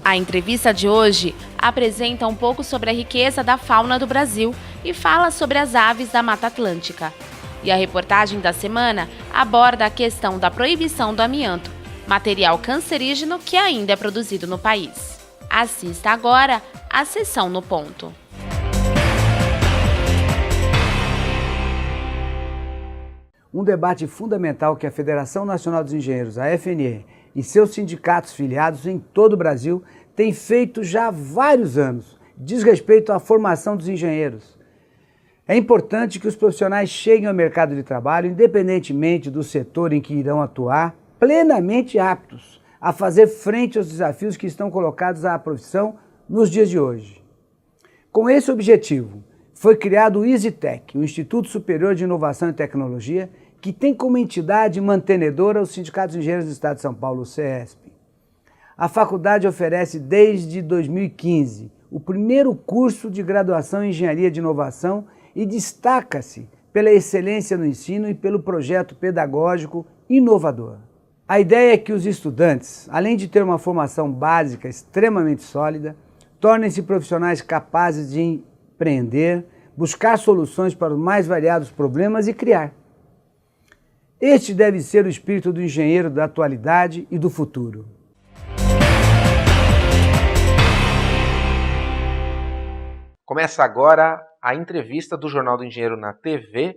A entrevista de hoje apresenta um pouco sobre a riqueza da fauna do Brasil e fala sobre as aves da Mata Atlântica. E a reportagem da semana aborda a questão da proibição do amianto, material cancerígeno que ainda é produzido no país. Assista agora a Sessão no Ponto. Um debate fundamental que a Federação Nacional dos Engenheiros, a FNE, e seus sindicatos filiados em todo o Brasil têm feito já há vários anos, diz respeito à formação dos engenheiros. É importante que os profissionais cheguem ao mercado de trabalho, independentemente do setor em que irão atuar, plenamente aptos a fazer frente aos desafios que estão colocados à profissão nos dias de hoje. Com esse objetivo, foi criado o EasyTech, o Instituto Superior de Inovação e Tecnologia, que tem como entidade mantenedora os Sindicatos de Engenheiros do Estado de São Paulo, o CESP. A faculdade oferece desde 2015 o primeiro curso de graduação em Engenharia de Inovação e destaca-se pela excelência no ensino e pelo projeto pedagógico inovador. A ideia é que os estudantes, além de ter uma formação básica extremamente sólida, tornem-se profissionais capazes de empreender, buscar soluções para os mais variados problemas e criar. Este deve ser o espírito do engenheiro da atualidade e do futuro. Começa agora a entrevista do Jornal do Engenheiro na TV,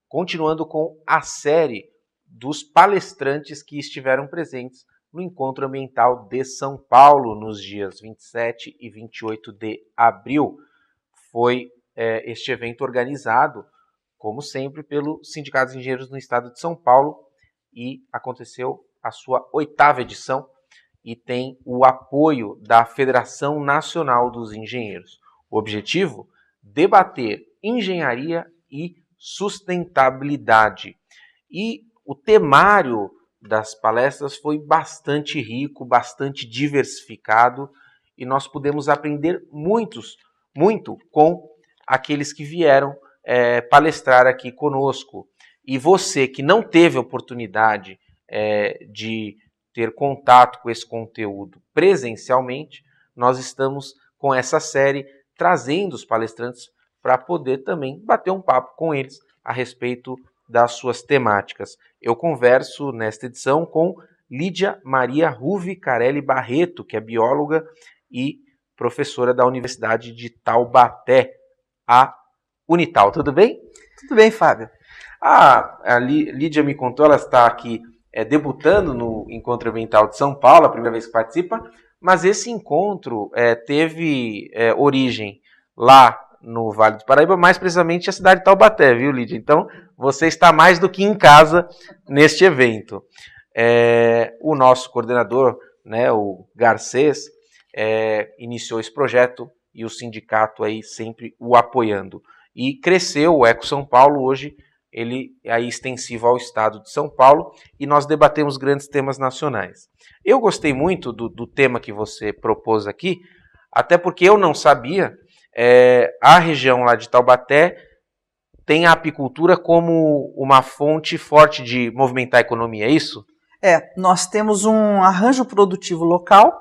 continuando com a série dos palestrantes que estiveram presentes no Encontro Ambiental de São Paulo nos dias 27 e 28 de abril. Foi este evento organizado, como sempre, pelo Sindicato dos Engenheiros no Estado de São Paulo e aconteceu a sua 8ª edição e tem o apoio da Federação Nacional dos Engenheiros. O objetivo? Debater engenharia e sustentabilidade. E o temário das palestras foi bastante rico, bastante diversificado e nós pudemos aprender muito com aqueles que vieram palestrar aqui conosco. E você que não teve oportunidade de ter contato com esse conteúdo presencialmente, nós estamos com essa série trazendo os palestrantes para poder também bater um papo com eles a respeito das suas temáticas. Eu converso nesta edição com Lídia Maria Ruvi Carelli Barreto, que é bióloga e professora da Universidade de Taubaté, a Unital. Tudo bem? Tudo bem, Fábio. A Lídia me contou, ela está aqui debutando no Encontro Ambiental de São Paulo, a primeira vez que participa, mas esse encontro teve origem lá no Vale do Paraíba, mais precisamente a cidade de Taubaté, viu, Lídia? Então, você está mais do que em casa neste evento. O nosso coordenador, né, o Garcês, iniciou esse projeto e o sindicato aí sempre o apoiando. E cresceu o Eco São Paulo, hoje ele é extensivo ao estado de São Paulo e nós debatemos grandes temas nacionais. Eu gostei muito do tema que você propôs aqui, até porque eu não sabia, a região lá de Taubaté tem a apicultura como uma fonte forte de movimentar a economia, é isso? Nós temos um arranjo produtivo local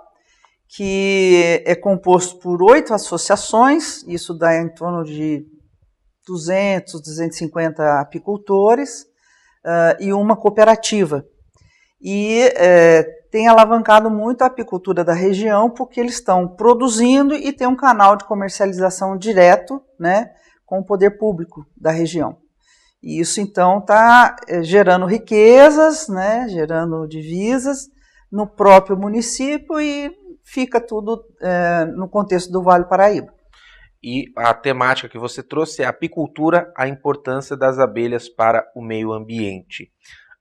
que é composto por 8 associações, isso dá em torno de 200, 250 apicultores e uma cooperativa. E tem alavancado muito a apicultura da região porque eles estão produzindo e tem um canal de comercialização direto, né, com o poder público da região. E isso então está gerando riquezas, né, gerando divisas no próprio município e fica tudo no contexto do Vale do Paraíba. E a temática que você trouxe é a apicultura, a importância das abelhas para o meio ambiente.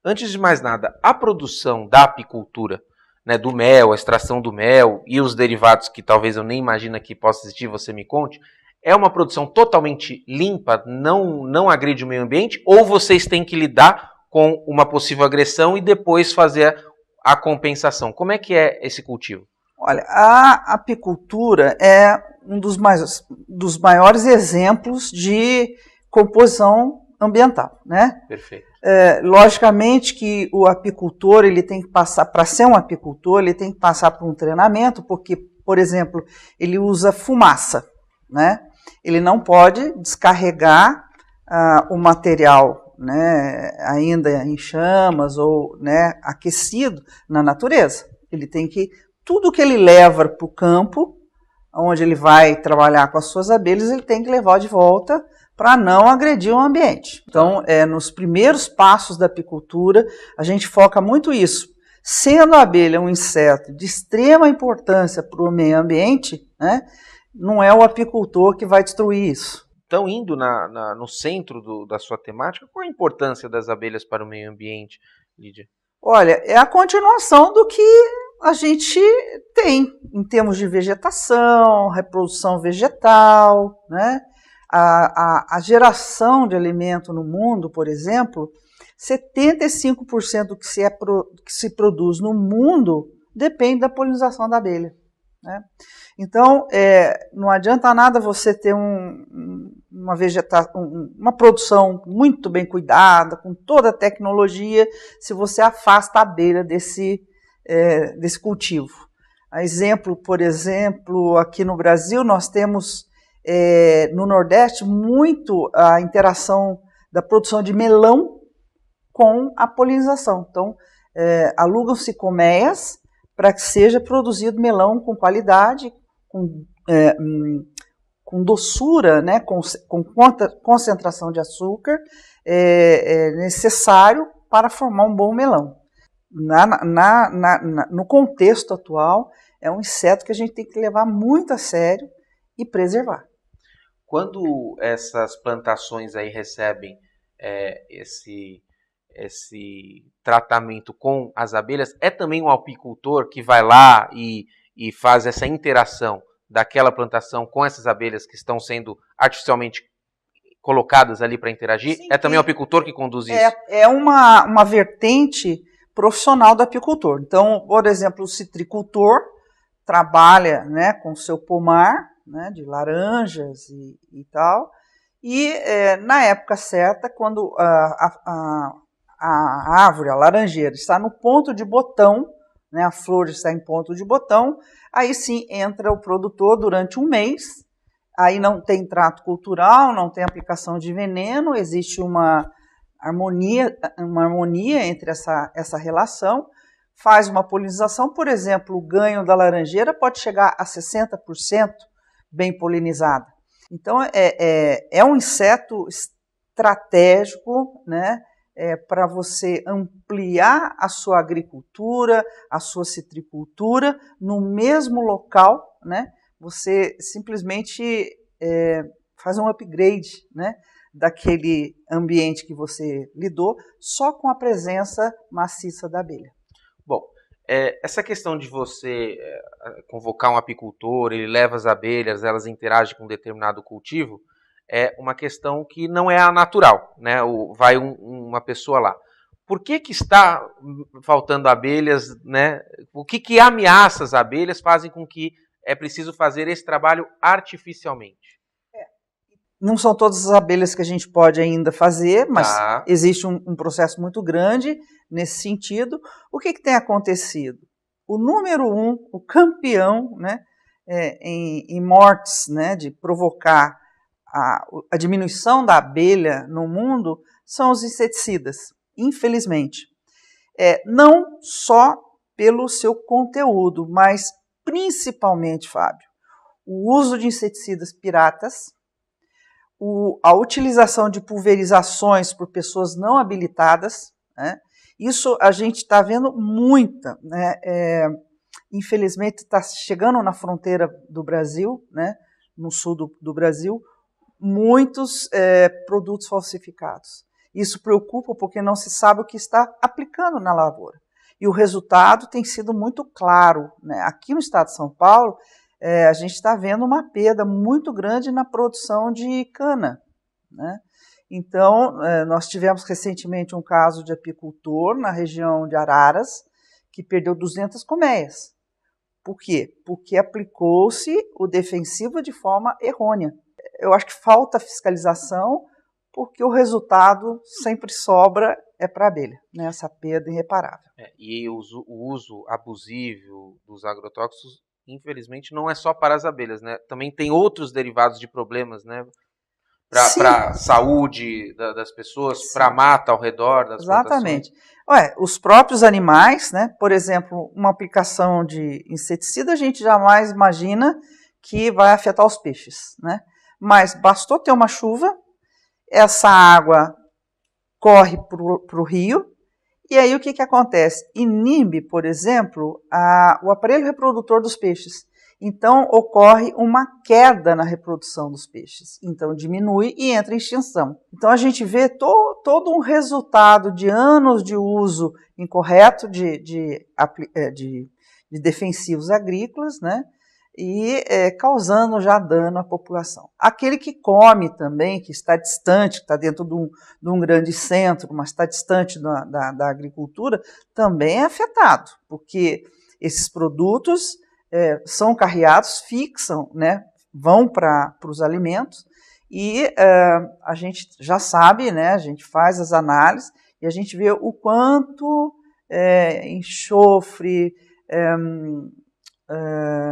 Antes de mais nada, a produção da apicultura, né, do mel, a extração do mel e os derivados que talvez eu nem imagine que possa existir, você me conte, é uma produção totalmente limpa, não agride o meio ambiente, ou vocês têm que lidar com uma possível agressão e depois fazer a compensação? Como é que é esse cultivo? Olha, a apicultura é um dos maiores exemplos de composição ambiental, né? Perfeito. Logicamente que o apicultor, ele tem que passar, para ser um apicultor, ele tem que passar por um treinamento, porque por exemplo, ele usa fumaça, né? Ele não pode descarregar o material, né, ainda em chamas ou, né, aquecido na natureza. Ele tem que, tudo que ele leva para o campo, onde ele vai trabalhar com as suas abelhas, ele tem que levar de volta para não agredir o ambiente. Então, nos primeiros passos da apicultura, a gente foca muito isso. Sendo a abelha um inseto de extrema importância para o meio ambiente, né, não é o apicultor que vai destruir isso. Então, indo no centro da sua temática, qual a importância das abelhas para o meio ambiente, Lídia? Olha, é a continuação do que a gente tem em termos de vegetação, reprodução vegetal, né? A geração de alimento no mundo, por exemplo, 75% do que se produz no mundo depende da polinização da abelha, né? Então, não adianta nada você ter uma produção muito bem cuidada, com toda a tecnologia, se você afasta a abelha desse cultivo. Por exemplo, aqui no Brasil, nós temos no Nordeste muito a interação da produção de melão com a polinização. Então, alugam-se colmeias para que seja produzido melão com qualidade, com doçura, né, com concentração de açúcar necessário para formar um bom melão. No contexto atual, é um inseto que a gente tem que levar muito a sério e preservar. Quando essas plantações aí recebem esse tratamento com as abelhas, é também um apicultor que vai lá e faz essa interação daquela plantação com essas abelhas que estão sendo artificialmente colocadas ali para interagir? Sim, é também o apicultor que conduz isso? É uma vertente profissional do apicultor. Então, por exemplo, o citricultor trabalha, né, com o seu pomar, né, de laranjas e tal, e na época certa, quando a árvore, a laranjeira, está no ponto de botão, né, a flor está em ponto de botão, aí sim entra o produtor durante um mês, aí não tem trato cultural, não tem aplicação de veneno, existe uma harmonia entre essa relação, faz uma polinização, por exemplo, o ganho da laranjeira pode chegar a 60% bem polinizada. Então, é um inseto estratégico, né, para você ampliar a sua agricultura, a sua citricultura no mesmo local, né? Você simplesmente faz um upgrade, né, daquele ambiente que você lidou só com a presença maciça da abelha. Bom, essa questão de você convocar um apicultor, ele leva as abelhas, elas interagem com um determinado cultivo, é uma questão que não é a natural, né? Vai uma pessoa lá. Por que está faltando abelhas, né? O que ameaça as abelhas fazem com que é preciso fazer esse trabalho artificialmente? Não são todas as abelhas que a gente pode ainda fazer, mas existe um processo muito grande nesse sentido. O que tem acontecido? O número 1, o campeão, né, em mortes, né, de provocar a diminuição da abelha no mundo são os inseticidas, infelizmente. Não só pelo seu conteúdo, mas principalmente, Fábio, o uso de inseticidas piratas, a utilização de pulverizações por pessoas não habilitadas, né? Isso a gente está vendo muita, né? Infelizmente está chegando na fronteira do Brasil, né? No sul do Brasil, muitos produtos falsificados. Isso preocupa porque não se sabe o que está aplicando na lavoura. E o resultado tem sido muito claro, né? Aqui no estado de São Paulo, a gente está vendo uma perda muito grande na produção de cana, né? Então, nós tivemos recentemente um caso de apicultor na região de Araras, que perdeu 200 colmeias. Por quê? Porque aplicou-se o defensivo de forma errônea. Eu acho que falta fiscalização, porque o resultado sempre sobra para a abelha, né? Essa perda irreparável. E o uso abusivo dos agrotóxicos infelizmente, não é só para as abelhas, né? Também tem outros derivados de problemas, né? Para a saúde das pessoas, para a mata ao redor das Exatamente. Os próprios animais, né? Por exemplo, uma aplicação de inseticida, a gente jamais imagina que vai afetar os peixes, né? Mas bastou ter uma chuva, essa água corre para o rio, e aí o que acontece? Inibe, por exemplo, o aparelho reprodutor dos peixes. Então, ocorre uma queda na reprodução dos peixes. Então, diminui e entra em extinção. Então, a gente vê todo um resultado de anos de uso incorreto de defensivos agrícolas, né? E causando já dano à população. Aquele que come também, que está distante, que está dentro de um grande centro, mas está distante da agricultura, também é afetado, porque esses produtos são carreados, fixam, né, vão para os alimentos, e a gente já sabe, né, a gente faz as análises e a gente vê o quanto enxofre,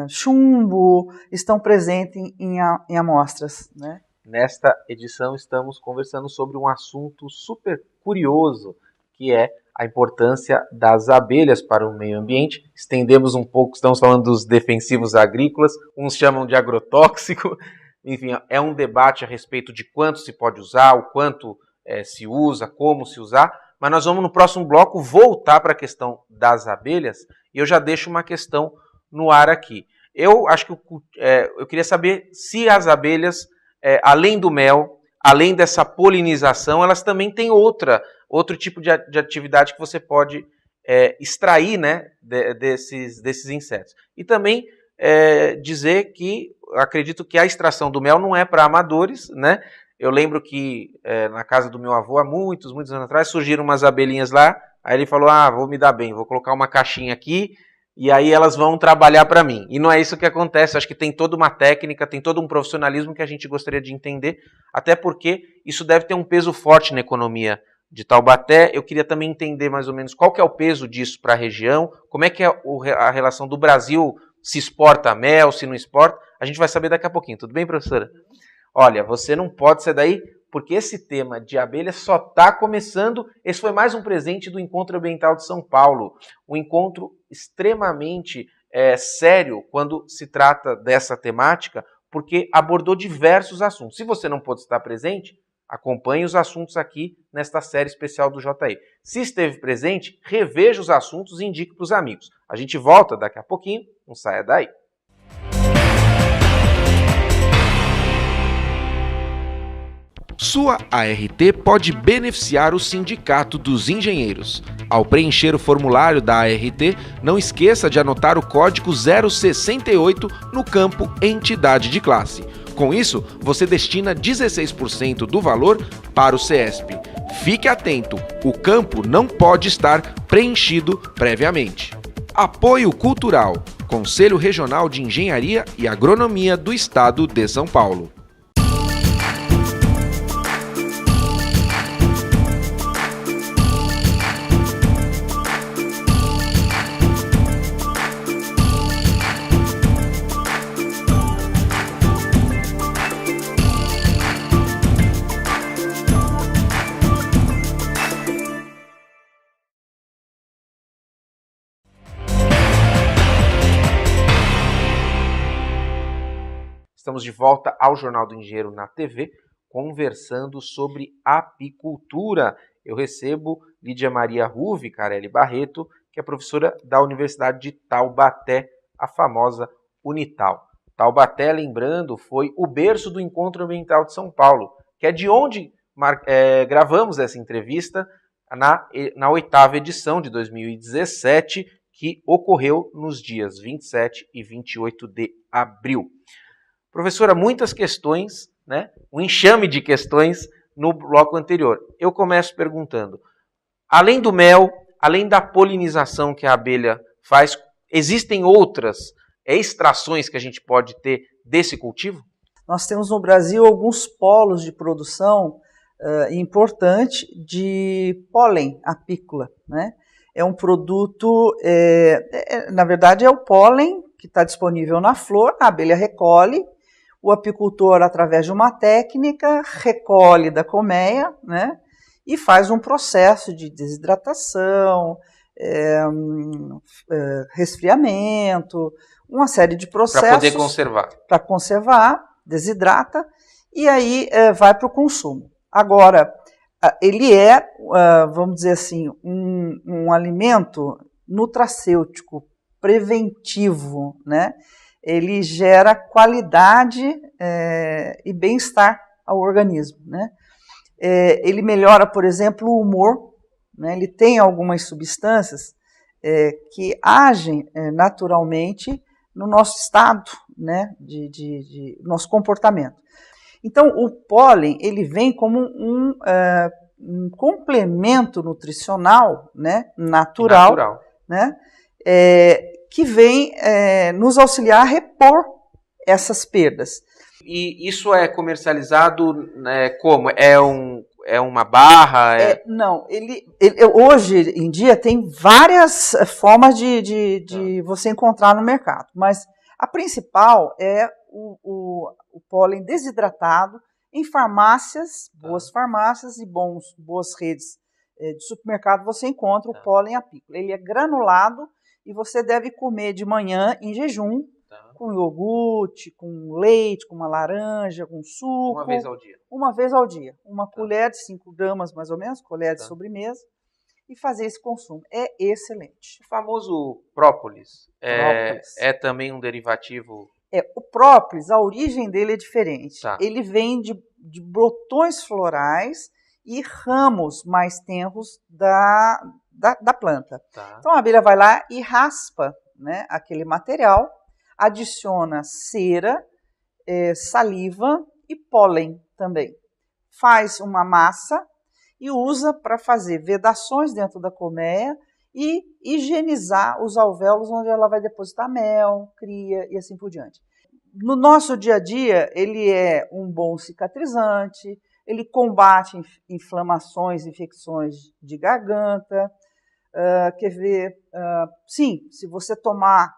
chumbo estão presentes em amostras, né? Nesta edição estamos conversando sobre um assunto super curioso, que é a importância das abelhas para o meio ambiente. Estendemos um pouco, estamos falando dos defensivos agrícolas, uns chamam de agrotóxico, enfim, é um debate a respeito de quanto se pode usar, o quanto se usa, como se usar, mas nós vamos no próximo bloco voltar para a questão das abelhas, e eu já deixo uma questão no ar aqui. Eu acho que eu queria saber se as abelhas, além do mel, além dessa polinização, elas também têm outro tipo de atividade que você pode extrair, né, desses insetos. E também dizer que acredito que a extração do mel não é para amadores, né? Eu lembro que na casa do meu avô, há muitos anos atrás, surgiram umas abelhinhas lá, aí ele falou, vou me dar bem, vou colocar uma caixinha aqui, e aí elas vão trabalhar para mim. E não é isso que acontece, acho que tem toda uma técnica, tem todo um profissionalismo que a gente gostaria de entender, até porque isso deve ter um peso forte na economia de Taubaté. Eu queria também entender mais ou menos qual que é o peso disso para a região, como é que é a relação do Brasil, se exporta mel, se não exporta, a gente vai saber daqui a pouquinho. Tudo bem, professora? Olha, você não pode sair daí, porque esse tema de abelhas só está começando. Esse foi mais um presente do Encontro Ambiental de São Paulo, um encontro extremamente sério quando se trata dessa temática, porque abordou diversos assuntos. Se você não pôde estar presente, acompanhe os assuntos aqui nesta série especial do JI. Se esteve presente, reveja os assuntos e indique para os amigos. A gente volta daqui a pouquinho, não saia daí. Sua ART pode beneficiar o Sindicato dos Engenheiros. Ao preencher o formulário da ART, não esqueça de anotar o código 068 no campo Entidade de Classe. Com isso, você destina 16% do valor para o CESP. Fique atento, o campo não pode estar preenchido previamente. Apoio Cultural, Conselho Regional de Engenharia e Agronomia do Estado de São Paulo. Estamos de volta ao Jornal do Engenheiro na TV, conversando sobre apicultura. Eu recebo Lídia Maria Ruvi-Carelli Barreto, que é professora da Universidade de Taubaté, a famosa Unital. Taubaté, lembrando, foi o berço do Encontro Ambiental de São Paulo, que é de onde gravamos essa entrevista na 8ª edição de 2017, que ocorreu nos dias 27 e 28 de abril. Professora, muitas questões, né? Um enxame de questões no bloco anterior. Eu começo perguntando, além do mel, além da polinização que a abelha faz, existem outras extrações que a gente pode ter desse cultivo? Nós temos no Brasil alguns polos de produção importante de pólen apícola, né? É um produto, na verdade é o pólen que está disponível na flor, a abelha recolhe, o apicultor, através de uma técnica, recolhe da colmeia, né, e faz um processo de desidratação, resfriamento, uma série de processos. Para poder conservar. Para conservar, desidrata, e aí vai para o consumo. Agora, ele é, vamos dizer assim, um alimento nutracêutico preventivo, né? Ele gera qualidade e bem-estar ao organismo, né? Ele melhora, por exemplo, o humor, né? Ele tem algumas substâncias que agem naturalmente no nosso estado, né? de nosso comportamento. Então, o pólen ele vem como um complemento nutricional, né? Natural. Né? Que vem nos auxiliar a repor essas perdas. E isso é comercializado, né, como? É uma barra? Não, ele hoje em dia tem várias formas de você encontrar no mercado, mas a principal é o pólen desidratado em farmácias, boas farmácias e boas redes de supermercado, você encontra o pólen apícola. Ele é granulado e você deve comer de manhã em jejum, com iogurte, com leite, com uma laranja, com suco. Uma vez ao dia? Uma vez ao dia. Uma colher de 5 gramas, mais ou menos, colher de sobremesa, e fazer esse consumo. É excelente. O famoso própolis, é também um derivativo? O própolis, a origem dele é diferente. Tá. Ele vem de brotões florais e ramos mais tenros da planta. Tá. Então a abelha vai lá e raspa, né, aquele material, adiciona cera, saliva e pólen também. Faz uma massa e usa para fazer vedações dentro da colmeia e higienizar os alvéolos onde ela vai depositar mel, cria e assim por diante. No nosso dia a dia, ele é um bom cicatrizante, ele combate inflamações, infecções de garganta. Sim, se você tomar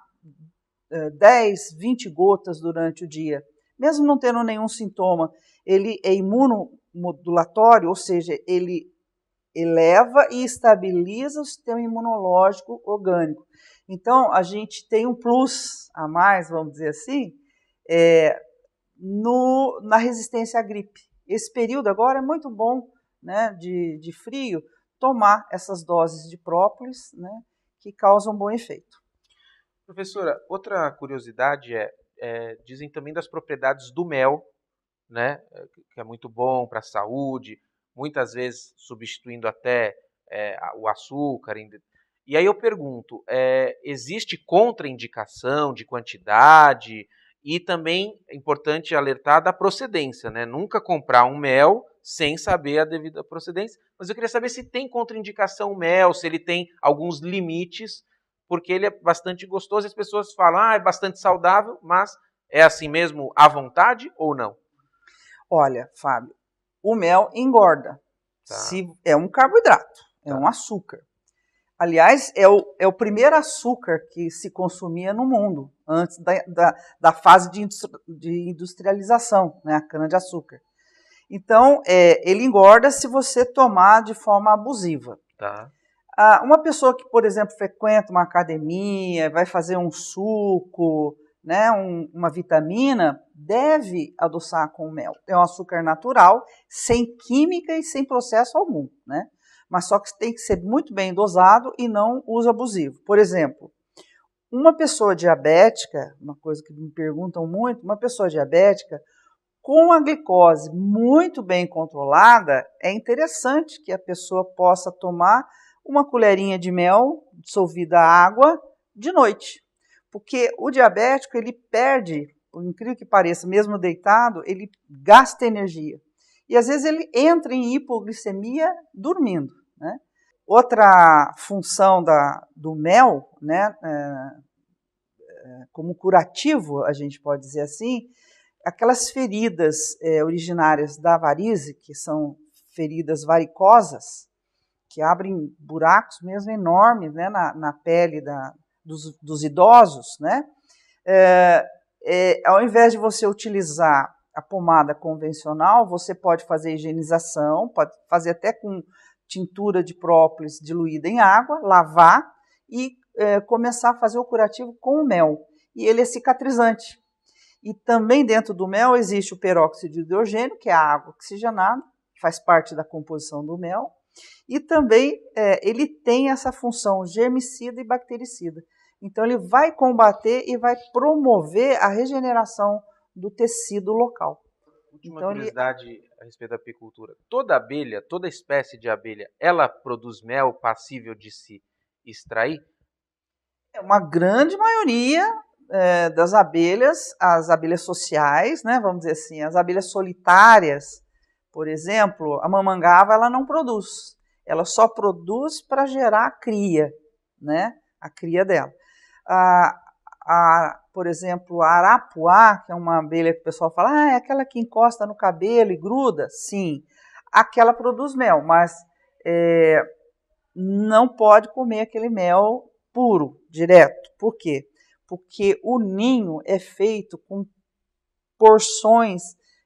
10, 20 gotas durante o dia, mesmo não tendo nenhum sintoma, ele é imunomodulatório, ou seja, ele eleva e estabiliza o sistema imunológico orgânico. Então, a gente tem um plus a mais, vamos dizer assim, na resistência à gripe. Esse período agora é muito bom, né, de frio, tomar essas doses de própolis, né, que causam bom efeito. Professora, outra curiosidade dizem também das propriedades do mel, né, que é muito bom para a saúde, muitas vezes substituindo até o açúcar. E aí eu pergunto, existe contraindicação de quantidade? E também é importante alertar da procedência, né? Nunca comprar um mel sem saber a devida procedência. Mas eu queria saber se tem contraindicação o mel, se ele tem alguns limites, porque ele é bastante gostoso. As pessoas falam, é bastante saudável, mas é assim mesmo à vontade ou não? Olha, Fábio, o mel engorda. Tá. Se é um carboidrato, é um açúcar. Aliás, é o primeiro açúcar que se consumia no mundo, antes da fase de industrialização, né, a cana-de-açúcar. Então, ele engorda se você tomar de forma abusiva. Tá. Uma pessoa que, por exemplo, frequenta uma academia, vai fazer um suco, né, uma vitamina, deve adoçar com mel. É um açúcar natural, sem química e sem processo algum, né? Mas só que tem que ser muito bem dosado e não uso abusivo. Por exemplo, uma pessoa diabética, uma coisa que me perguntam muito, uma pessoa diabética com a glicose muito bem controlada, é interessante que a pessoa possa tomar uma colherinha de mel dissolvida a água de noite. Porque o diabético, ele perde, por incrível que pareça, mesmo deitado, ele gasta energia. E às vezes ele entra em hipoglicemia dormindo, né? Outra função do mel, né, como curativo, a gente pode dizer assim, aquelas feridas originárias da varize, que são feridas varicosas, que abrem buracos mesmo enormes, né, na pele dos idosos, né? Ao invés de você utilizar a pomada convencional, você pode fazer higienização, pode fazer até com tintura de própolis diluída em água, lavar e começar a fazer o curativo com o mel. E ele é cicatrizante. E também dentro do mel existe o peróxido de hidrogênio, que é a água oxigenada, que faz parte da composição do mel. E também ele tem essa função germicida e bactericida. Então ele vai combater e vai promover a regeneração do tecido local. Última curiosidade a respeito da apicultura. Toda abelha, toda espécie de abelha, ela produz mel passível de se extrair? Uma grande maioria das abelhas, as abelhas sociais, né, vamos dizer assim, as abelhas solitárias, por exemplo, a mamangava ela não produz. Ela só produz para gerar a cria, né, a cria dela. Por exemplo, a arapuá, que é uma abelha que o pessoal fala, é aquela que encosta no cabelo e gruda. Sim, aquela produz mel, mas não pode comer aquele mel puro, direto. Por quê? Porque o ninho é feito com porções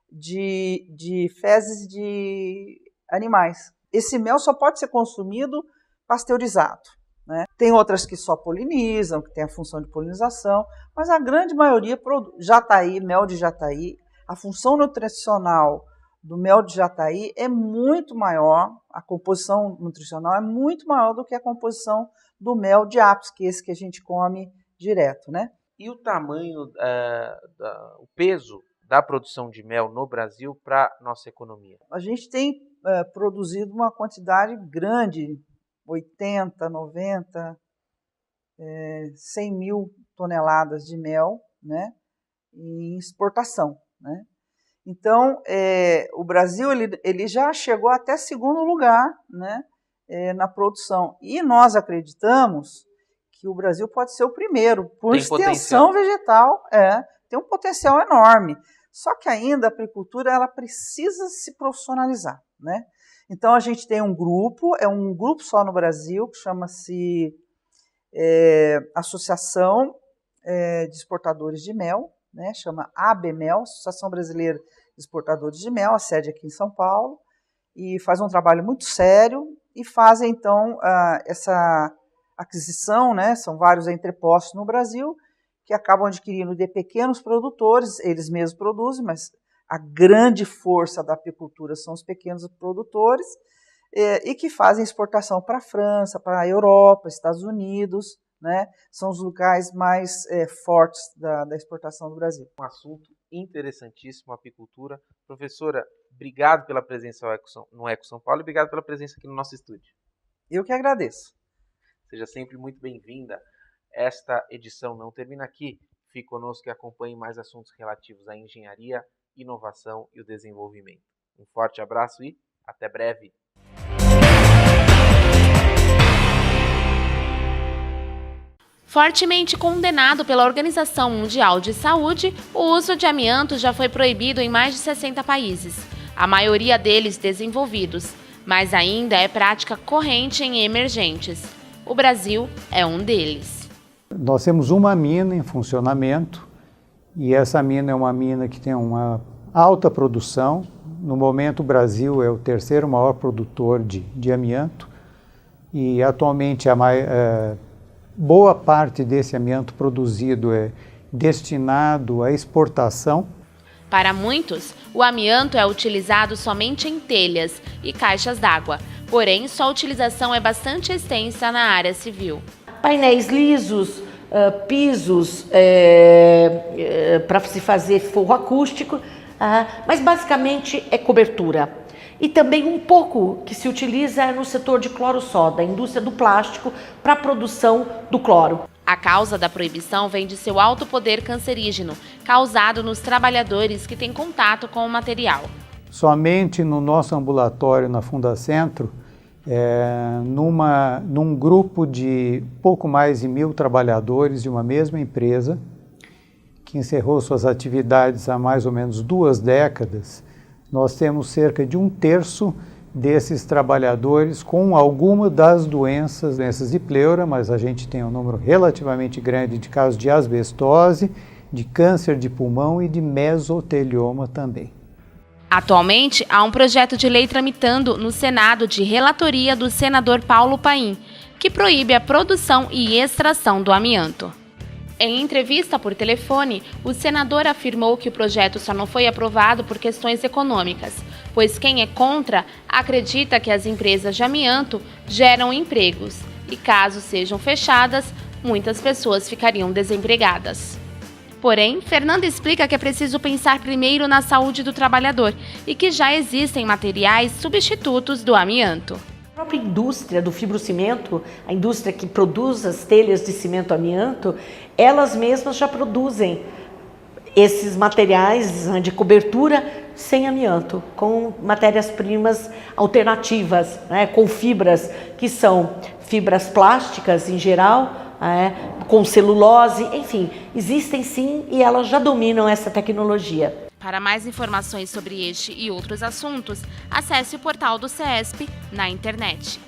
de fezes de animais. Esse mel só pode ser consumido pasteurizado. Né? Tem outras que só polinizam, que tem a função de polinização, mas a grande maioria jataí, mel de jataí, a função nutricional do mel de jataí é muito maior, a composição nutricional é muito maior do que a composição do mel de apis, que é esse que a gente come direto, né? E o tamanho, o peso da produção de mel no Brasil para a nossa economia? A gente tem produzido uma quantidade grande, 80, 90, 100 mil toneladas de mel, né, em exportação, né? Então, o Brasil ele já chegou até segundo lugar, né, na produção. E nós acreditamos que o Brasil pode ser o primeiro, por extensão vegetal, tem um potencial enorme. Só que ainda a apicultura ela precisa se profissionalizar, né? Então a gente tem um grupo só no Brasil, que chama-se Associação de Exportadores de Mel, né? Chama ABMEL, Associação Brasileira de Exportadores de Mel, a sede aqui em São Paulo, e faz um trabalho muito sério e fazem então essa aquisição, né? São vários entrepostos no Brasil que acabam adquirindo de pequenos produtores, eles mesmos produzem, mas a grande força da apicultura são os pequenos produtores e que fazem exportação para a França, para a Europa, Estados Unidos, né? São os lugares mais fortes da exportação do Brasil. Um assunto interessantíssimo, a apicultura. Professora, obrigado pela presença no Eco São Paulo e obrigado pela presença aqui no nosso estúdio. Eu que agradeço. Seja sempre muito bem-vinda. Esta edição não termina aqui. Fique conosco e acompanhe mais assuntos relativos à engenharia, inovação e o desenvolvimento. Um forte abraço e até breve! Fortemente condenado pela Organização Mundial de Saúde, o uso de amianto já foi proibido em mais de 60 países, a maioria deles desenvolvidos, mas ainda é prática corrente em emergentes. O Brasil é um deles. Nós temos uma mina em funcionamento e essa mina é uma mina que tem uma alta produção. No momento o Brasil é o terceiro maior produtor de amianto e atualmente boa parte desse amianto produzido é destinado à exportação. Para muitos, o amianto é utilizado somente em telhas e caixas d'água, porém sua utilização é bastante extensa na área civil. Painéis lisos, pisos para se fazer forro acústico, mas basicamente é cobertura. E também um pouco que se utiliza no setor de cloro-soda, a indústria do plástico, para a produção do cloro. A causa da proibição vem de seu alto poder cancerígeno, causado nos trabalhadores que têm contato com o material. Somente no nosso ambulatório na Fundacentro, num grupo de pouco mais de 1.000 trabalhadores de uma mesma empresa, que encerrou suas atividades há mais ou menos 2 décadas, nós temos cerca de 1/3 desses trabalhadores com alguma das doenças de pleura, mas a gente tem um número relativamente grande de casos de asbestose, de câncer de pulmão e de mesotelioma também. Atualmente, há um projeto de lei tramitando no Senado de relatoria do senador Paulo Paim, que proíbe a produção e extração do amianto. Em entrevista por telefone, o senador afirmou que o projeto só não foi aprovado por questões econômicas, pois quem é contra acredita que as empresas de amianto geram empregos e, caso sejam fechadas, muitas pessoas ficariam desempregadas. Porém, Fernanda explica que é preciso pensar primeiro na saúde do trabalhador e que já existem materiais substitutos do amianto. A própria indústria do fibrocimento, a indústria que produz as telhas de cimento amianto, elas mesmas já produzem esses materiais de cobertura sem amianto, com matérias-primas alternativas, né, com fibras que são fibras plásticas em geral, com celulose, enfim, existem sim e elas já dominam essa tecnologia. Para mais informações sobre este e outros assuntos, acesse o portal do CESP na internet.